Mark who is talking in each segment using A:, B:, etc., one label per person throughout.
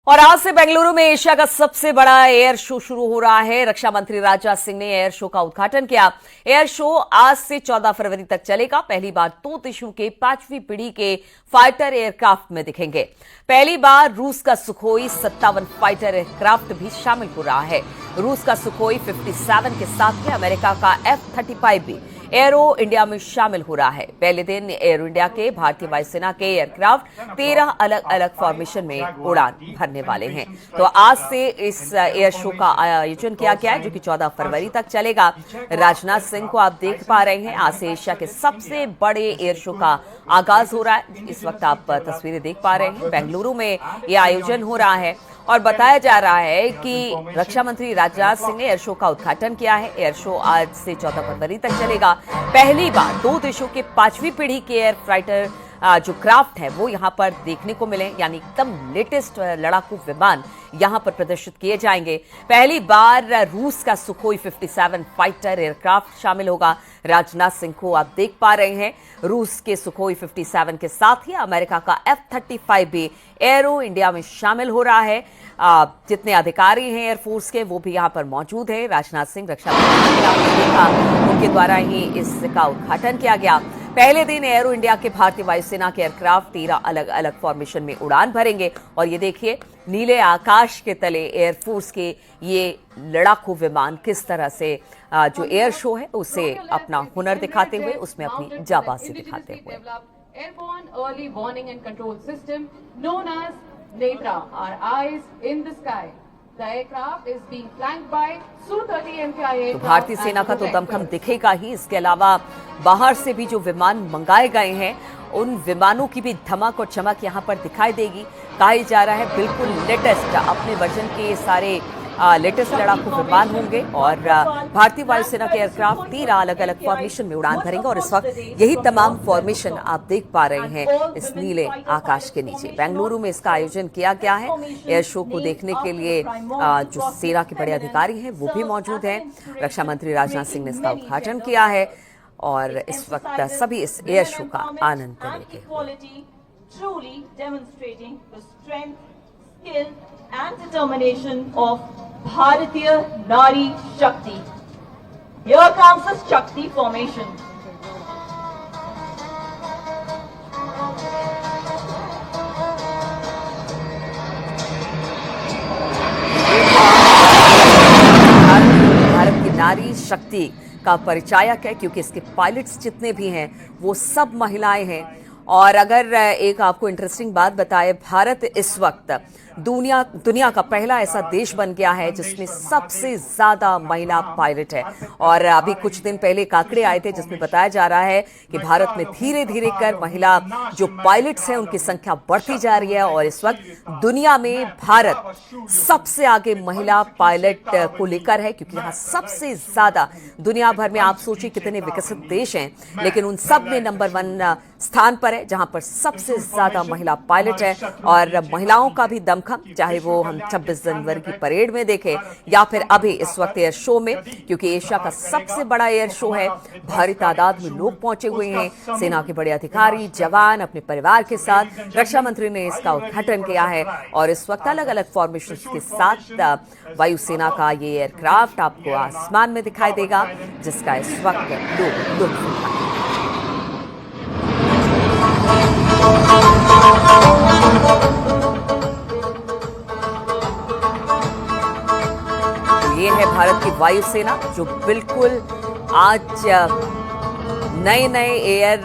A: और आज से बेंगलुरु में एशिया का सबसे बड़ा एयर शो शुरू हो रहा है। रक्षा मंत्री राजनाथ सिंह ने एयर शो का उद्घाटन किया। एयर शो आज से 14 फरवरी तक चलेगा। पहली बार 2 देशों के 5वीं पीढ़ी के फाइटर एयरक्राफ्ट में दिखेंगे। पहली बार रूस का सुखोई 57 फाइटर एयरक्राफ्ट भी शामिल हो रहा है। रूस का सुखोई 57 के साथ ही अमेरिका का F-35 भी एरो इंडिया में शामिल हो रहा है। पहले दिन एरो इंडिया के भारतीय वायुसेना के एयरक्राफ्ट 13 अलग अलग फॉर्मेशन में उड़ान भरने वाले हैं। तो आज से इस एयर शो का आयोजन किया गया है, जो कि 14 फरवरी तक चलेगा। राजनाथ सिंह को आप देख पा रहे हैं। आज से एशिया के सबसे बड़े एयर शो का आगाज हो रहा है। इस वक्त आप तस्वीरें देख पा रहे हैं। बेंगलुरु में यह आयोजन हो रहा है और बताया जा रहा है कि रक्षा मंत्री राजनाथ सिंह ने एयर शो का उद्घाटन किया है। एयर शो आज से 14 फरवरी तक चलेगा। पहली बार 2 देशों के 5वीं पीढ़ी के एयर फाइटर जो क्राफ्ट है वो यहां पर देखने को मिले, यानी एकदम लेटेस्ट लड़ाकू विमान यहां पर प्रदर्शित किए जाएंगे। पहली बार रूस का सुखोई 57 फाइटर एयरक्राफ्ट शामिल होगा। राजनाथ सिंह को आप देख पा रहे हैं। रूस के सुखोई 57 के साथ ही अमेरिका का F-35 भी एरो इंडिया में शामिल हो रहा है। जितने अधिकारी हैं एयरफोर्स के वो भी यहां पर मौजूद हैं। राजनाथ सिंह रक्षा मंत्री देखा, उनके द्वारा ही इसका उद्घाटन किया गया। पहले दिन एरो इंडिया के भारतीय वायुसेना के एयरक्राफ्ट 13 अलग अलग फॉर्मेशन में उड़ान भरेंगे। और ये देखिए, नीले आकाश के तले एयरफोर्स के ये लड़ाकू विमान किस तरह से जो एयर शो है उसे अपना हुनर दिखाते हुए, उसमें अपनी जाबाजी दिखाते हुए।
B: Airborne early warning and control system known as Netra, our eyes in the sky. The aircraft is being flanked by Su-30 MKI.
A: तो भारतीय सेना का तो दमखम दिखेगा ही, इसके अलावा बाहर से भी जो विमान मंगाए गए हैं उन विमानों की भी धमक और चमक यहां पर दिखाई देगी। कहा जा रहा है बिल्कुल लेटेस्ट अपने वर्जन के सारे लेटेस्ट लड़ाकू विमान होंगे और भारतीय वायुसेना के एयरक्राफ्ट 13 अलग अलग फॉर्मेशन में उड़ान भरेंगे। और इस वक्त यही तमाम फॉर्मेशन आप देख पा रहे हैं इस नीले आकाश के नीचे। बेंगलुरु में इसका आयोजन किया गया है। एयर शो को देखने के लिए जो सेना के बड़े अधिकारी हैं वो भी मौजूद हैं। रक्षा मंत्री राजनाथ सिंह ने इसका उद्घाटन किया है और इस वक्त सभी इस एयर शो का आनंद लेंगे।
C: and determination of Bharatiya Nari Shakti. Here comes the Shakti formation.
A: Bharat की नारी शक्ति का परिचायक है, क्योंकि इसके पायलट्स जितने भी हैं वो सब महिलाएं हैं। और अगर एक आपको इंटरेस्टिंग बात बताए, भारत इस वक्त दुनिया का पहला ऐसा देश बन गया है जिसमें सबसे ज्यादा महिला पायलट है। और अभी कुछ दिन पहले एक आंकड़े आए थे जिसमें बताया जा रहा है कि भारत में धीरे धीरे कर महिला जो पायलट्स हैं उनकी संख्या बढ़ती जा रही है। और इस वक्त दुनिया में भारत सबसे आगे महिला पायलट को लेकर है, क्योंकि यहाँ सबसे ज्यादा दुनिया भर में आप सोचिए कितने विकसित देश हैं, लेकिन उन सब में नंबर 1 स्थान पर है जहां पर सबसे ज्यादा महिला पायलट है। और महिलाओं का भी दमखम, चाहे वो हम 26 जनवरी की परेड में देखें या फिर अभी इस वक्त एयर शो में, क्योंकि एशिया का सबसे बड़ा एयर शो है। भारी तादाद में लोग पहुंचे हुए हैं, सेना के बड़े अधिकारी, जवान अपने परिवार के साथ। रक्षा मंत्री ने इसका उद्घाटन किया है और इस वक्त अलग अलग फॉर्मेशन के साथ वायुसेना का ये एयरक्राफ्ट आपको आसमान में दिखाई देगा, जिसका इस वक्त लोग लुत्फ उठाएंगे। ये है भारत की वायुसेना जो बिल्कुल आज नए नए एयर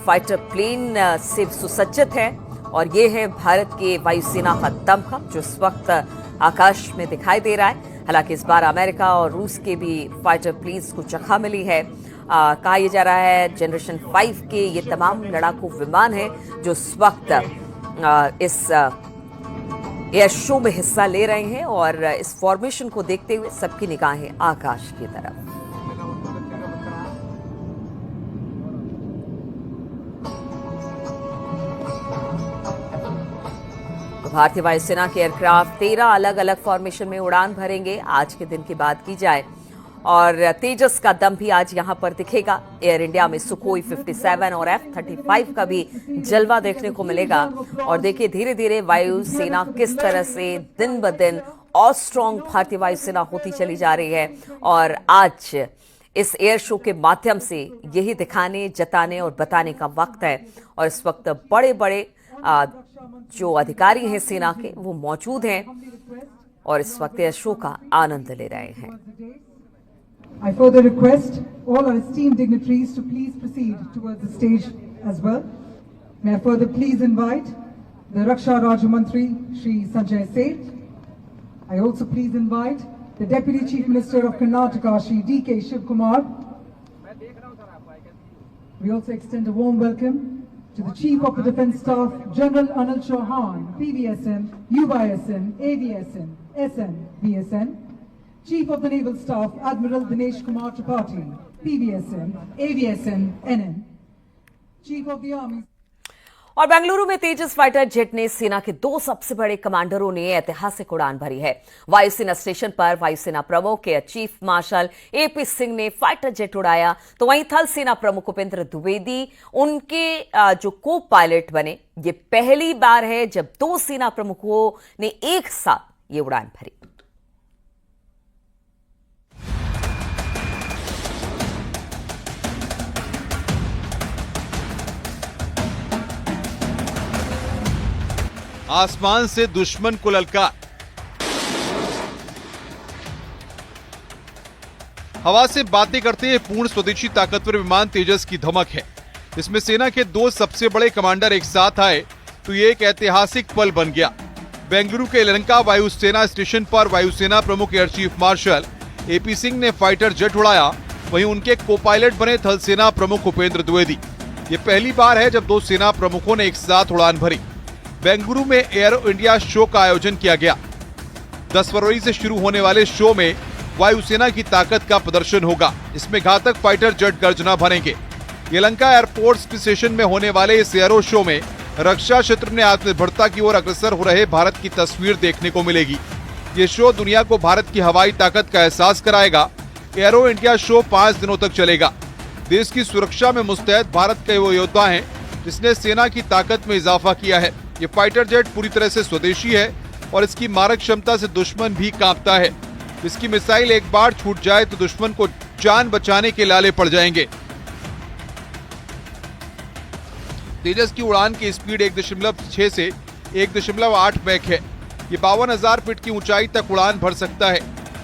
A: फाइटर प्लेन से सुसज्जित है। और ये है भारत के वायुसेना का दमखम जो इस वक्त आकाश में दिखाई दे रहा है। हालांकि इस बार अमेरिका और रूस के भी फाइटर प्लेन्स को जगह मिली है। कहा यह जा रहा है जनरेशन 5 के ये तमाम लड़ाकू विमान हैं जो इस वक्त इस एयर शो में हिस्सा ले रहे हैं। और इस फॉर्मेशन को देखते हुए सबकी निगाहें आकाश की तरफ। तो भारतीय वायुसेना के एयरक्राफ्ट 13 अलग अलग फॉर्मेशन में उड़ान भरेंगे आज के दिन की बात की जाए। और तेजस का दम भी आज यहां पर दिखेगा। एयर इंडिया में सुखोई 57 और F-35 का भी जलवा देखने को मिलेगा। और देखिए धीरे धीरे वायुसेना किस तरह से दिन ब दिन और स्ट्रॉन्ग भारतीय वायुसेना होती चली जा रही है। और आज इस एयर शो के माध्यम से यही दिखाने, जताने और बताने का वक्त है। और इस वक्त बड़े बड़े जो अधिकारी हैं सेना के वो मौजूद हैं और इस वक्त एयर शो का आनंद ले रहे हैं।
D: I further request all our esteemed dignitaries to please proceed towards the stage as well. May I further please invite the Raksha Rajya Mantri, Shri Sanjay Seth. I also please invite the Deputy Chief Minister of Karnataka, Shri D.K. Shivkumar. We also extend a warm welcome to the Chief of the Defence Staff, General Anil Chauhan, PVSN, UYSN, AVSN, SN, VSN. Chief of the Naval Staff, Admiral Dinesh Kumar Tripathi, PVSN, AVSN, NN. Chief of the Army.
A: और बेंगलुरु में तेजस fighter jet ने सेना के 2 सबसे बड़े कमांडरों ने ऐतिहासिक उड़ान भरी है। वायुसेना स्टेशन पर वायुसेना प्रमुख air chief marshal AP Singh ने फाइटर जेट उड़ाया, तो वहीं थल सेना प्रमुख उपेंद्र द्विवेदी उनके जो को पायलट बने। ये पहली बार है जब 2 सेना प्रमुखों ने एक साथ ये उड़ान भरी।
E: आसमान से दुश्मन को ललकार। हवा से बातें करते ये पूर्ण स्वदेशी ताकतवर विमान तेजस की धमक है। इसमें सेना के 2 सबसे बड़े कमांडर एक साथ आए तो ये एक ऐतिहासिक पल बन गया। बेंगलुरु के यलहंका वायुसेना स्टेशन पर वायुसेना प्रमुख air chief marshal AP Singh ने फाइटर जेट उड़ाया, वहीं उनके को पायलट बने थल सेना प्रमुख उपेंद्र द्विवेदी। ये पहली बार है जब 2 सेना प्रमुखों ने एक साथ उड़ान भरी। बेंगलुरु में एरो इंडिया शो का आयोजन किया गया। 10 फरवरी से शुरू होने वाले शो में वायुसेना की ताकत का प्रदर्शन होगा। इसमें घातक फाइटर जेट गर्जना भरेंगे। यलहंका एयरपोर्ट स्टेशन में होने वाले इस एरो शो में रक्षा क्षेत्र में आत्मनिर्भरता की ओर अग्रसर हो रहे भारत की तस्वीर देखने को मिलेगी। ये शो दुनिया को भारत की हवाई ताकत का एहसास कराएगा। एरो इंडिया शो 5 दिनों तक चलेगा। देश की सुरक्षा में मुस्तैद भारत के वो योद्धा हैं जिसने सेना की ताकत में इजाफा किया है। ये फाइटर जेट पूरी तरह से स्वदेशी है और इसकी मारक क्षमता से दुश्मन भी कांपता है। इसकी मिसाइल एक बार छूट जाए तो दुश्मन को जान बचाने के लाले पड़ जाएंगे। तेजस की उड़ान की स्पीड 1.6 से 1.8 मैक है। ये 52,000 फीट की ऊंचाई तक उड़ान भर सकता है।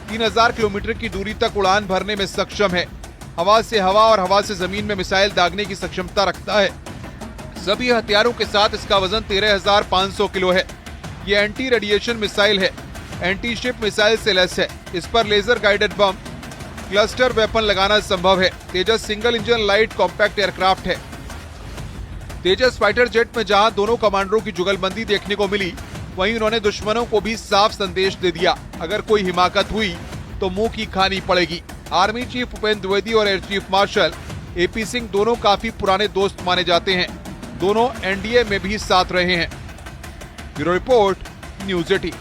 E: 3,000 किलोमीटर की दूरी तक उड़ान भरने में सक्षम है। हवा से हवा और हवा से जमीन में मिसाइल दागने की सक्षमता रखता है। सभी हथियारों के साथ इसका वजन 13,500 किलो है। ये एंटी रेडिएशन मिसाइल है, एंटी शिप मिसाइल से लैस है। इस पर laser guided bomb, cluster weapon लगाना संभव है। Tejas single engine light compact aircraft है। तेजस फाइटर जेट में जहां दोनों कमांडरों की जुगलबंदी देखने को मिली, वहीं उन्होंने दुश्मनों को भी साफ संदेश दे दिया, अगर कोई हिमाकत हुई तो मुंह की खानी पड़ेगी। आर्मी चीफ उपेंद्र द्विवेदी और air chief marshal AP Singh दोनों काफी पुराने दोस्त माने जाते हैं। दोनों NDA में भी साथ रहे हैं। Bureau report, news 18।